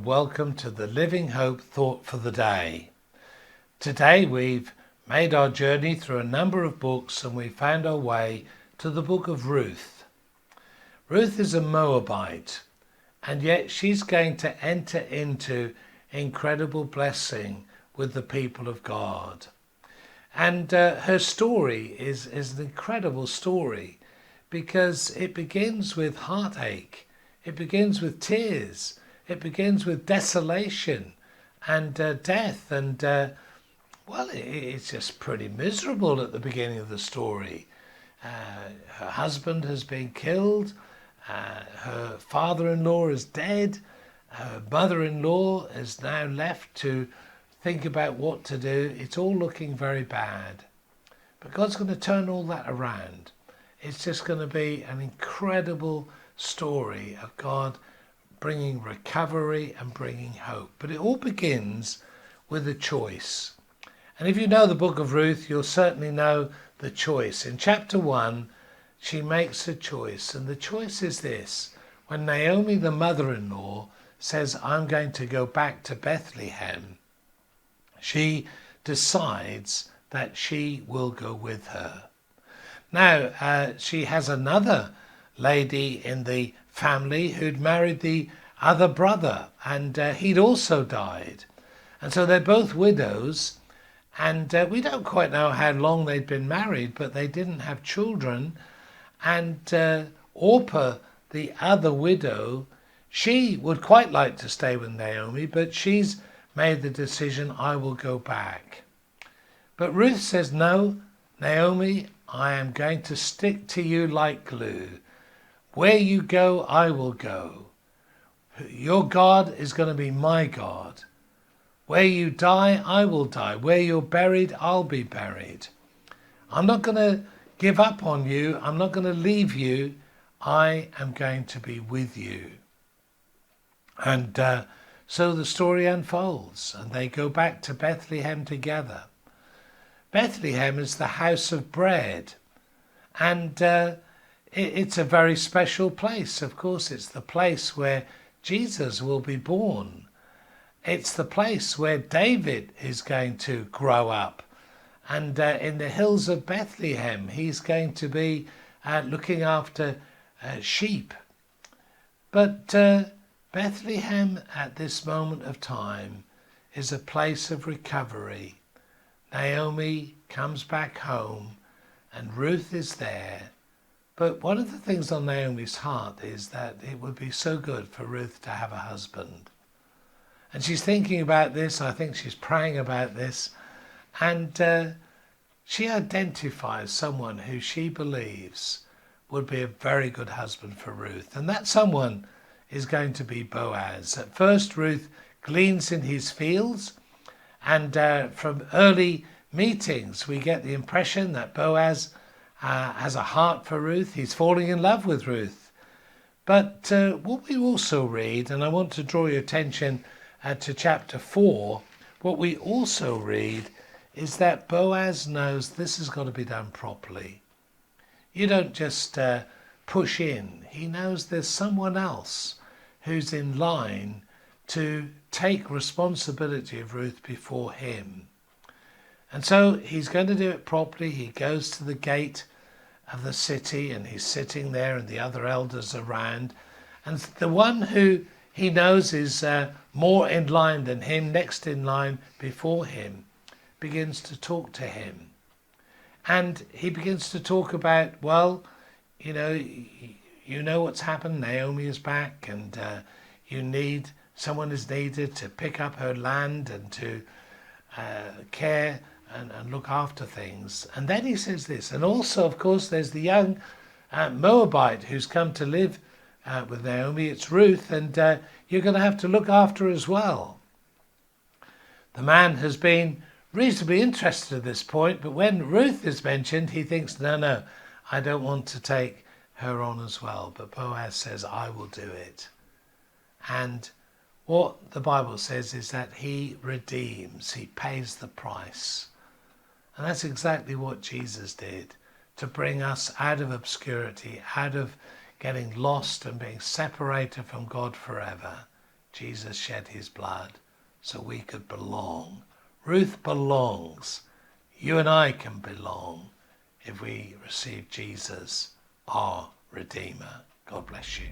welcome to the Living Hope Thought for the Day. Today we've made our journey through a number of books and we found our way to the book of Ruth. Ruth is a Moabite, and yet she's going to enter into incredible blessing with the people of God. And her story is an incredible story because it begins with heartache, it begins with tears, it begins with desolation and death, and it's just pretty miserable at the beginning of the story. Her husband has been killed, her father-in-law is dead, her mother-in-law is now left to think about what to do. It's all looking very bad. But God's going to turn all that around. It's just going to be an incredible story of God bringing recovery and bringing hope. But it all begins with a choice. And if you know the book of Ruth, you'll certainly know the choice. In chapter 1, she makes a choice. And the choice is this. When Naomi, the mother-in-law, says, I'm going to go back to Bethlehem, she decides that she will go with her. Now, she has another lady in the family who'd married the other brother, and he'd also died. And so they're both widows, and we don't quite know how long they'd been married, but they didn't have children. And Orpah, the other widow, she would quite like to stay with Naomi, but she's made the decision, I will go back. But Ruth says, no, Naomi, I am going to stick to you like glue. Where you go, I will go. Your God is going to be my God. Where you die, I will die. Where you're buried, I'll be buried. I'm not going to give up on you. I'm not going to leave you. I am going to be with you. And so the story unfolds, and they go back to Bethlehem together. Bethlehem is the house of bread, and it's a very special place. Of course, it's the place where Jesus will be born. It's the place where David is going to grow up, and in the hills of Bethlehem, he's going to be looking after sheep. But Bethlehem at this moment of time is a place of recovery. Naomi comes back home and Ruth is there. But one of the things on Naomi's heart is that it would be so good for Ruth to have a husband. And she's thinking about this. I think she's praying about this. And she identifies someone who she believes would be a very good husband for Ruth. And that someone is going to be Boaz. At first, Ruth gleans in his fields. And from early meetings, we get the impression that Boaz has a heart for Ruth. He's falling in love with Ruth. But what we also read, and I want to draw your attention to chapter 4, what we also read is that Boaz knows this has got to be done properly. You don't just push in. He knows there's someone else who's in line to take responsibility of Ruth before him. And so he's going to do it properly. He goes to the gate of the city and he's sitting there and the other elders around. And the one who he knows is more in line than him, next in line before him, begins to talk to him. And he begins to talk about, well, you know what's happened. Naomi is back, and someone is needed to pick up her land and to care and look after things. And then he says this, and also, of course, there's the young Moabite who's come to live with Naomi. It's Ruth, and you're going to have to look after her as well. The man has been reasonably interested at this point, but when Ruth is mentioned, he thinks, no, I don't want to take her on as well. But Boaz says, I will do it. And what the Bible says is that he redeems, he pays the price. And that's exactly what Jesus did to bring us out of obscurity, out of getting lost and being separated from God forever. Jesus shed his blood so we could belong. Ruth belongs. You and I can belong if we receive Jesus, our Redeemer. God bless you.